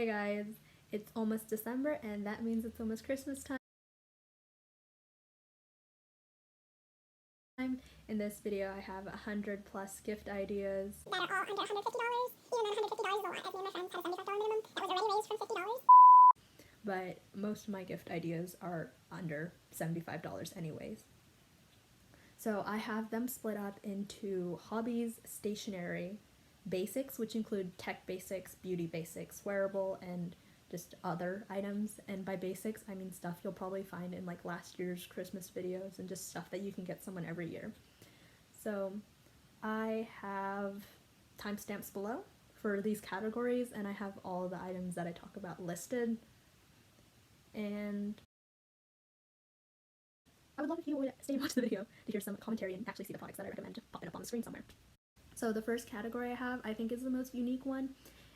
Hey guys, it's almost December and that means it's almost Christmas time. In this video I have 100 plus gift ideas that are all under $150, even then $150 is a lot, as me and my friends had a $75 minimum that was already raised from $50. But most of my gift ideas are under $75 anyways. So I have them split up into Hobbies, Stationery, Basics, which include tech basics, beauty basics, wearable, and just other items. And by basics, I mean stuff you'll probably find in like last year's Christmas videos and just stuff that you can get someone every year. So I have timestamps below for these categories, and I have all the items that I talk about listed. And I would love if you would stay and watch the video to hear some commentary and actually see the products that I recommend popping up on the screen somewhere. So the first category I have, I think, is the most unique one.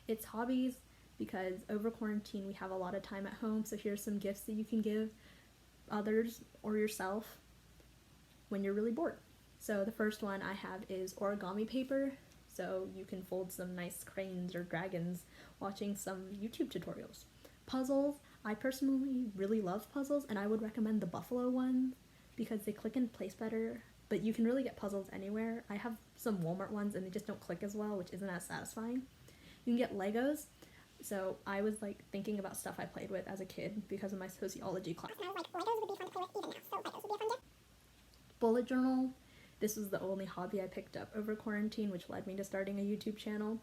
It's hobbies, because over quarantine we have a lot of time at home, so here's some gifts that you can give others or yourself when you're really bored. So the first one I have is origami paper, so you can fold some nice cranes or dragons watching some YouTube tutorials. Puzzles, I personally really love puzzles, and I would recommend the buffalo ones because they click in place better, but you can really get puzzles anywhere. I have some Walmart ones and they just don't click as well, which isn't as satisfying. You can get Legos. So I was like thinking about stuff I played with as a kid because of my sociology class. And I was like, Legos would be fun to play with even now, so Legos would be a fun gift. Bullet journal. This was the only hobby I picked up over quarantine, which led me to starting a YouTube channel,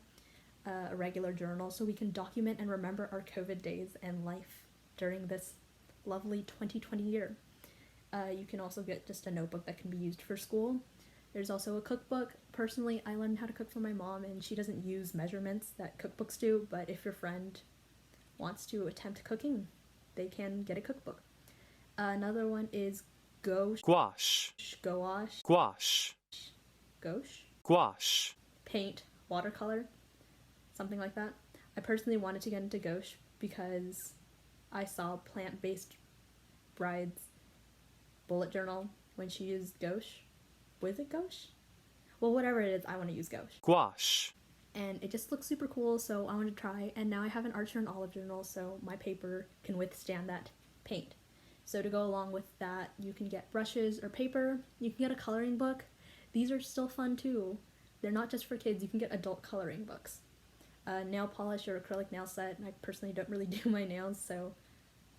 a regular journal, so we can document and remember our COVID days and life during this lovely 2020 year. You can also get just a notebook that can be used for school. There's also a cookbook. Personally, I learned how to cook for my mom, and she doesn't use measurements that cookbooks do, but if your friend wants to attempt cooking, they can get a cookbook. Another one is gouache. Gouache. Paint, watercolor, something like that. I personally wanted to get into gouache because I saw Plant-Based Bride's bullet journal when she used gouache. Was it gouache? Well, whatever it is, I want to use Gouache. And it just looks super cool, so I wanted to try. And now I have an Archer and Olive journal, so my paper can withstand that paint. So to go along with that, you can get brushes or paper. You can get a coloring book. These are still fun too. They're not just for kids. You can get adult coloring books. Nail polish or acrylic nail set. I personally don't really do my nails, so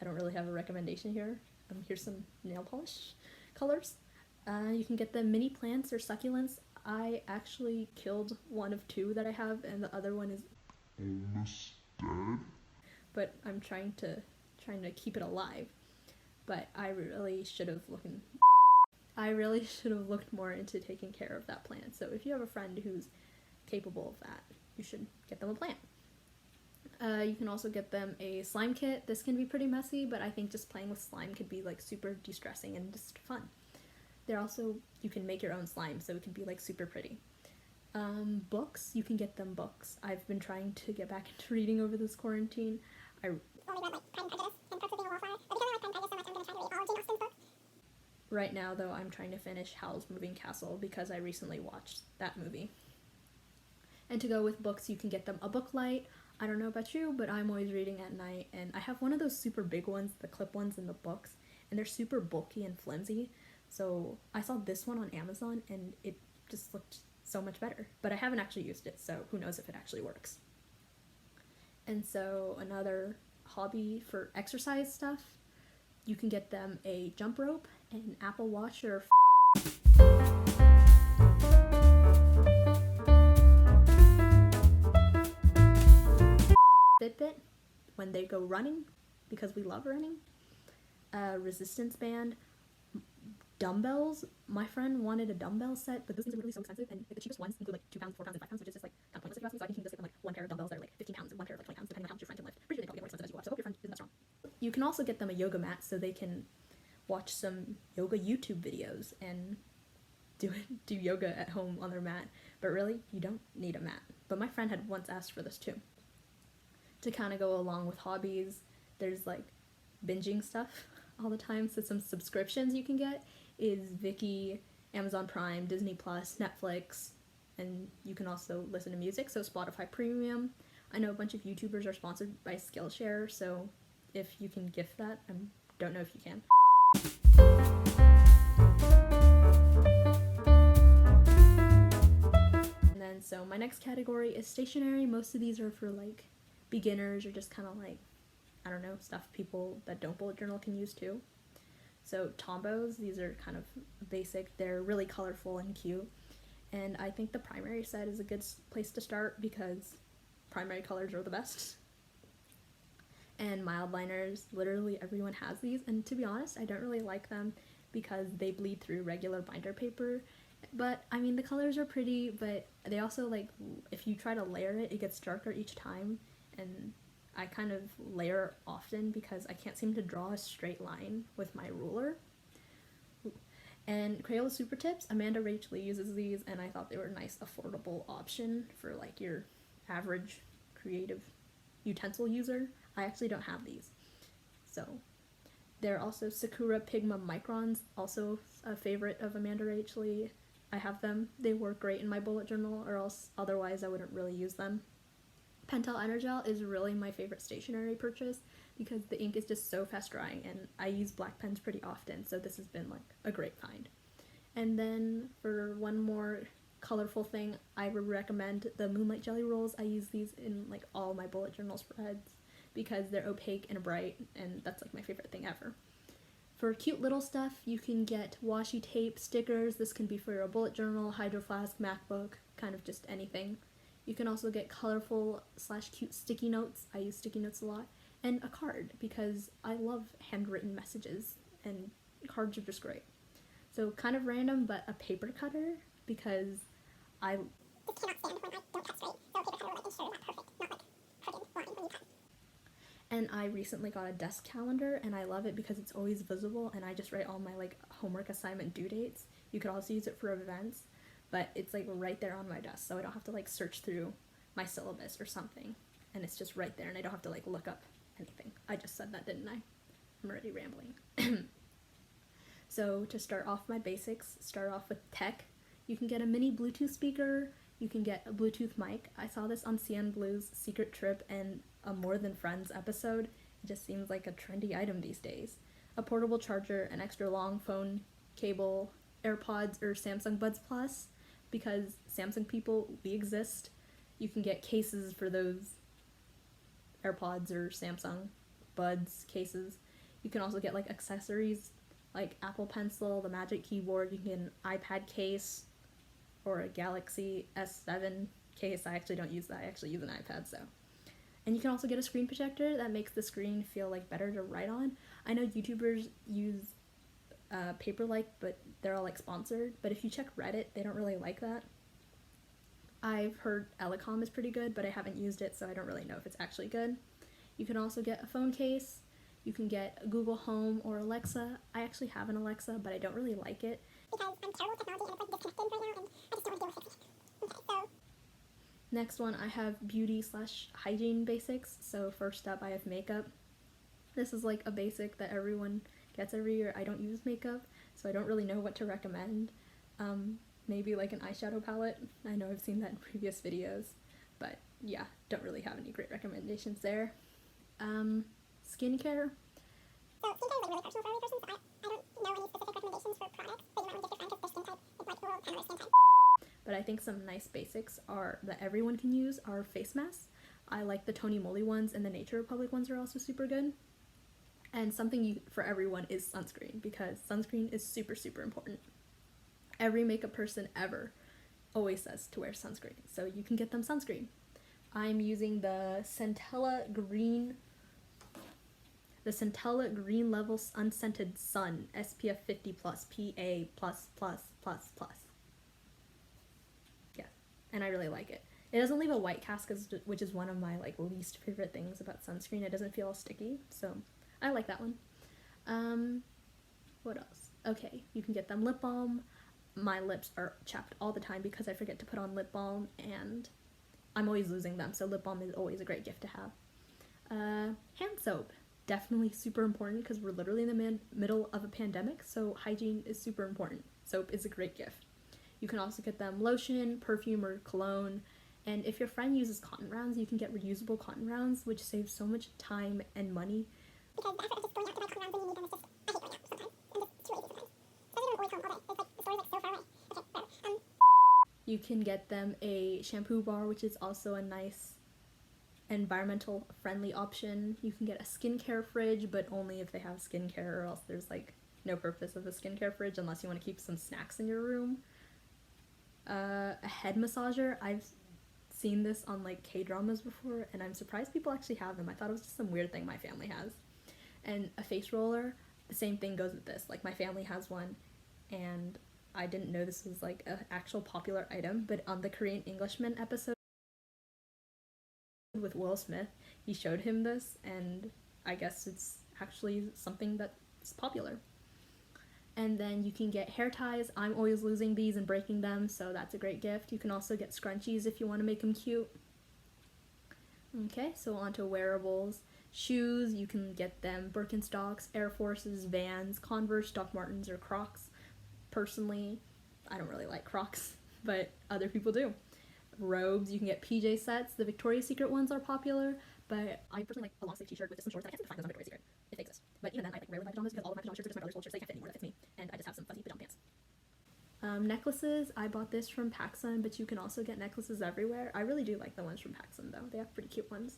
I don't really have a recommendation here. Here's some nail polish colors. You can get the mini plants or succulents. I actually killed one of two that I have, and the other one is Almost dead. but I'm trying to keep it alive. But I really should have looked more into taking care of that plant. So if you have a friend who's capable of that, you should get them a plant. You can also get them a slime kit. This can be pretty messy, but I think just playing with slime could be like super de-stressing and just fun. You can make your own slime, so it can be like super pretty. Books, you can get them books. I've been trying to get back into reading over this quarantine. I only read like Pride and Prejudice and parts of Being a Wallflower, but because I like Pride and Prejudice so much, I'm going to try to read all of Jane Austen's books. Right now, though, I'm trying to finish Howl's Moving Castle because I recently watched that movie. And to go with books, you can get them a book light. I don't know about you, but I'm always reading at night, and I have one of those super big ones, the clip ones in the books, and they're super bulky and flimsy. So I saw this one on Amazon, and it just looked so much better. But I haven't actually used it, so who knows if it actually works. And so another hobby for exercise stuff, you can get them a jump rope, an Apple Watch, or Fitbit when they go running, because we love running. A resistance band. Dumbbells. My friend wanted a dumbbell set, but those things are really so expensive, and like, the cheapest ones include like 2 pounds, 4 pounds, and 5 pounds, which is just like kind of pointless if you ask me. So I think you can just get them like one pair of dumbbells that are like 15 pounds and one pair of like 20 pounds, depending on how much your friend can lift. Pretty sure they probably get more expensive as you go up, so I hope your friend isn't that strong. You can also get them a yoga mat so they can watch some yoga YouTube videos and do yoga at home on their mat. But really, you don't need a mat. But my friend had once asked for this too. To kind of go along with hobbies, there's like binging stuff all the time, so some subscriptions you can get is Viki, Amazon Prime, Disney Plus, Netflix, and you can also listen to music, so Spotify Premium. I know a bunch of YouTubers are sponsored by Skillshare, so if you can gift that, I don't know if you can. And then, so my next category is stationery. Most of these are for like beginners or just kind of like, I don't know, stuff people that don't bullet journal can use too. So Tombos, these are kind of basic. They're really colorful and cute. And I think the primary set is a good place to start because primary colors are the best. And mild liners, literally everyone has these. And to be honest, I don't really like them because they bleed through regular binder paper. But, I mean, the colors are pretty, but they also, like, if you try to layer it, it gets darker each time. And I kind of layer often because I can't seem to draw a straight line with my ruler. And Crayola Super Tips, Amanda Rachel uses these, and I thought they were a nice, affordable option for, like, your average creative utensil user. I actually don't have these. So, they're also Sakura Pigma Microns, also a favorite of Amanda Rachel. I have them. They work great in my bullet journal, or else otherwise I wouldn't really use them. Pentel Energel is really my favorite stationery purchase because the ink is just so fast drying, and I use black pens pretty often, so this has been like a great find. And then for one more colorful thing, I would recommend the Moonlight Jelly Rolls. I use these in like all my bullet journal spreads because they're opaque and bright, and that's like my favorite thing ever. For cute little stuff, you can get washi tape, stickers. This can be for your bullet journal, hydro flask, MacBook, kind of just anything. You can also get colorful / cute sticky notes. I use sticky notes a lot. And a card, because I love handwritten messages, and cards are just great. So kind of random, but a paper cutter, because I Just cannot stand when I don't cut straight, so a paper cutter will like ensure that perfect, not like crooked line when you cut. And I recently got a desk calendar, and I love it because it's always visible, and I just write all my like homework assignment due dates. You could also use it for events, but it's like right there on my desk, so I don't have to like search through my syllabus or something, and it's just right there, and I don't have to like look up anything. I just said that, didn't I? I'm already rambling. So to start off my basics, start off with tech. You can get a mini Bluetooth speaker. You can get a Bluetooth mic. I saw this on CN Blue's Secret Trip and a More Than Friends episode. It just seems like a trendy item these days. A portable charger, an extra long phone cable, AirPods, or Samsung Buds Plus, because Samsung people, we exist. You can get cases for those AirPods or Samsung Buds cases. You can also get like accessories like Apple Pencil, the Magic Keyboard. You can get an iPad case or a Galaxy S7 case. I actually don't use that. I actually use an iPad, so. And you can also get a screen protector that makes the screen feel like better to write on. I know YouTubers use Paperlike, but they're all like sponsored. But if you check Reddit, they don't really like that. I've heard Elecom is pretty good, but I haven't used it, so I don't really know if it's actually good. You can also get a phone case. You can get Google Home or Alexa. I actually have an Alexa, but I don't really like it. Because I'm terrible at technology and it's like disconnected right now, and I just don't want to deal with it. Okay, so Next one, I have beauty / hygiene basics. So first up, I have makeup. This is like a basic that everyone gets every year. I don't use makeup, so I don't really know what to recommend. Maybe like an eyeshadow palette. I know I've seen that in previous videos, but yeah, don't really have any great recommendations there. Skincare. skincare is like really personal for every person, so I don't know any specific recommendations for products, but you might want to give your friend because their skin type is like kind of skin type. But I think some nice basics are that everyone can use are face masks. I like the Tony Moly ones, and the Nature Republic ones are also super good. And something for everyone is sunscreen, because sunscreen is super, super important. Every makeup person ever always says to wear sunscreen, so you can get them sunscreen. I'm using the Centella Green Levels Unscented Sun SPF 50+, PA+++++. Yeah, and I really like it. It doesn't leave a white cast, which is one of my like least favorite things about sunscreen. It doesn't feel sticky, so I like that one. What else? Okay, you can get them lip balm. My lips are chapped all the time because I forget to put on lip balm, and I'm always losing them, so lip balm is always a great gift to have. Hand soap. Definitely super important because we're literally in the middle of a pandemic, so hygiene is super important. Soap is a great gift. You can also get them lotion, perfume, or cologne, And if your friend uses cotton rounds, you can get reusable cotton rounds, which saves so much time and money. Because the effort of just going out to buy cotton rounds when you need them is just, I hate going out sometimes. I'm just too lazy sometimes. Especially when I'm always home all day. It's like, the store's like so far away. Okay, whatever. You can get them a shampoo bar, which is also a nice environmental friendly option. You can get a skincare fridge, but only if they have skincare, or else there's like no purpose of a skincare fridge unless you want to keep some snacks in your room. A head massager, I've seen this on like K-dramas before, and I'm surprised people actually have them. I thought it was just some weird thing my family has. And a face roller, the same thing goes with this. Like, my family has one, and I didn't know this was like an actual popular item, but on the Korean Englishman episode with Will Smith, he showed him this, and I guess it's actually something that's popular. And then you can get hair ties. I'm always losing these and breaking them, so that's a great gift. You can also get scrunchies if you want to make them cute. Okay, so on to wearables. Shoes, you can get them Birkenstocks, Air Forces, Vans, Converse, Doc Martens, or Crocs. Personally, I don't really like Crocs, but other people do. Robes, you can get PJ sets. The Victoria's Secret ones are popular, but I personally like a long sleeve t-shirt with just some shorts, and I can't find those on Victoria's Secret, if they exist. But even then, I like rarely buy pajamas because all of my pajama shirts are just my brother's old shirts they can't fit anymore that fits me, and I just have some fuzzy pajama pants. Necklaces, I bought this from PacSun, but you can also get necklaces everywhere. I really do like the ones from PacSun though, they have pretty cute ones.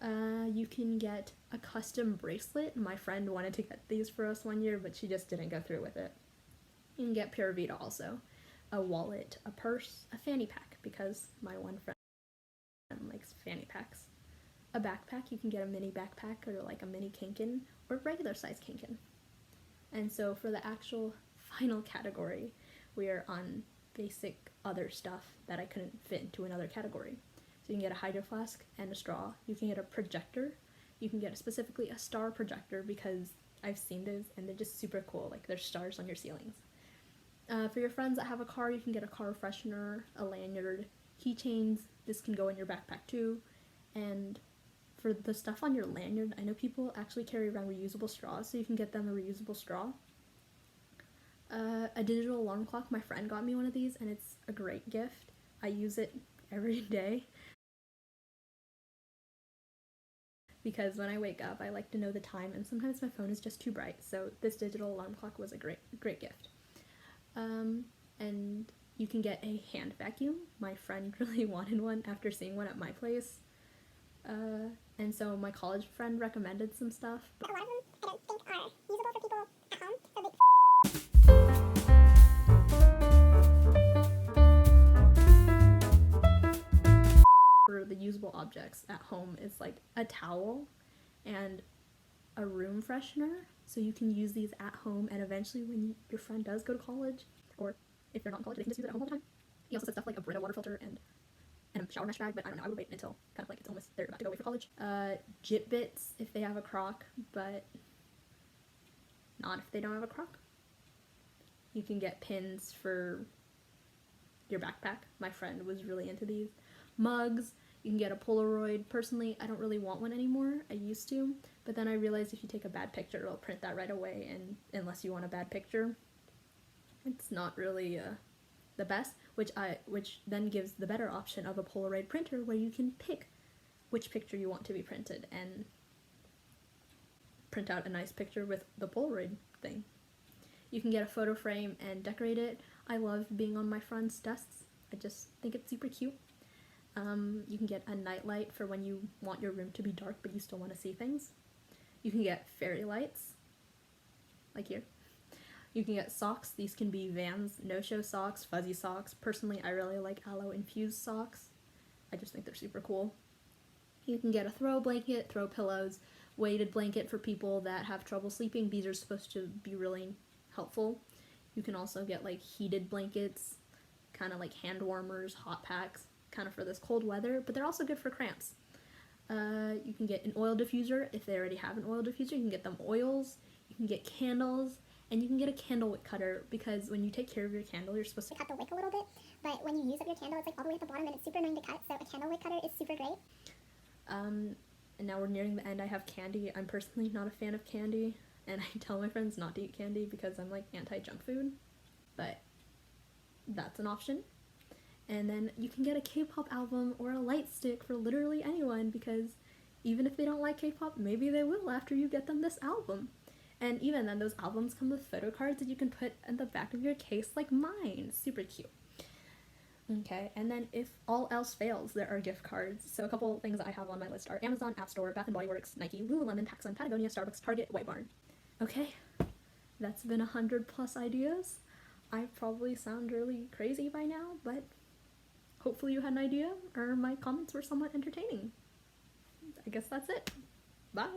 You can get a custom bracelet. My friend wanted to get these for us one year, but she just didn't go through with it. You can get Pura Vida also. A wallet, a purse, a fanny pack, because my one friend likes fanny packs. A backpack, you can get a mini backpack or like a mini Kanken or regular size Kanken. And so for the actual final category, we are on basic other stuff that I couldn't fit into another category. So you can get a hydro flask and a straw. You can get a projector. You can get specifically a star projector because I've seen those and they're just super cool. Like, there's stars on your ceilings. For your friends that have a car, you can get a car freshener, a lanyard, keychains. This can go in your backpack too. And for the stuff on your lanyard, I know people actually carry around reusable straws, so you can get them a reusable straw. A digital alarm clock. My friend got me one of these, and it's a great gift. I use it every day because when I wake up, I like to know the time, and sometimes my phone is just too bright, so this digital alarm clock was a great gift. And you can get a hand vacuum. My friend really wanted one after seeing one at my place. And so my college friend recommended some stuff. But a lot of them, I don't think, are usable for people at home. So they... For the usable objects at home, it's like a towel and a room freshener. So you can use these at home, and eventually when your friend does go to college, or if they're not in college, they can just use it at home all the time. He also said stuff like a Brita water filter and a shower mesh bag, but I don't know, I would wait until kind of like it's almost, they're about to go away for college. Jit bits if they have a crock, but not if they don't have a crock. You can get pins for your backpack. My friend was really into these. Mugs, you can get a Polaroid. Personally, I don't really want one anymore. I used to, but then I realized if you take a bad picture, it'll print that right away, and unless you want a bad picture, it's not really the best, which then gives the better option of a Polaroid printer where you can pick which picture you want to be printed and print out a nice picture with the Polaroid thing. You can get a photo frame and decorate it. I love being on my friends' desks. I just think it's super cute. You can get a night light for when you want your room to be dark but you still want to see things. You can get fairy lights, like here. You can get socks. These can be Vans, no-show socks, fuzzy socks. Personally, I really like aloe-infused socks. I just think they're super cool. You can get a throw blanket, throw pillows, weighted blanket for people that have trouble sleeping. These are supposed to be really helpful. You can also get like heated blankets, kind of like hand warmers, hot packs, kind of for this cold weather, but they're also good for cramps. You can get an oil diffuser. If they already have an oil diffuser, you can get them oils. You can get candles. And you can get a candle wick cutter, because when you take care of your candle, you're supposed to cut the wick a little bit, but when you use up your candle, it's like all the way at the bottom and it's super annoying to cut, so a candle wick cutter is super great. And now we're nearing the end. I have candy. I'm personally not a fan of candy, and I tell my friends not to eat candy because I'm like anti-junk food, but that's an option. And then you can get a K-pop album or a light stick for literally anyone, because even if they don't like K-pop, maybe they will after you get them this album. And even then, those albums come with photo cards that you can put in the back of your case like mine. Super cute. Okay, and then if all else fails, there are gift cards. So a couple things I have on my list are Amazon, App Store, Bath & Body Works, Nike, Lululemon, PacSun, Patagonia, Starbucks, Target, White Barn. Okay, that's been 100+ ideas. I probably sound really crazy by now, but hopefully you had an idea, or my comments were somewhat entertaining. I guess that's it. Bye!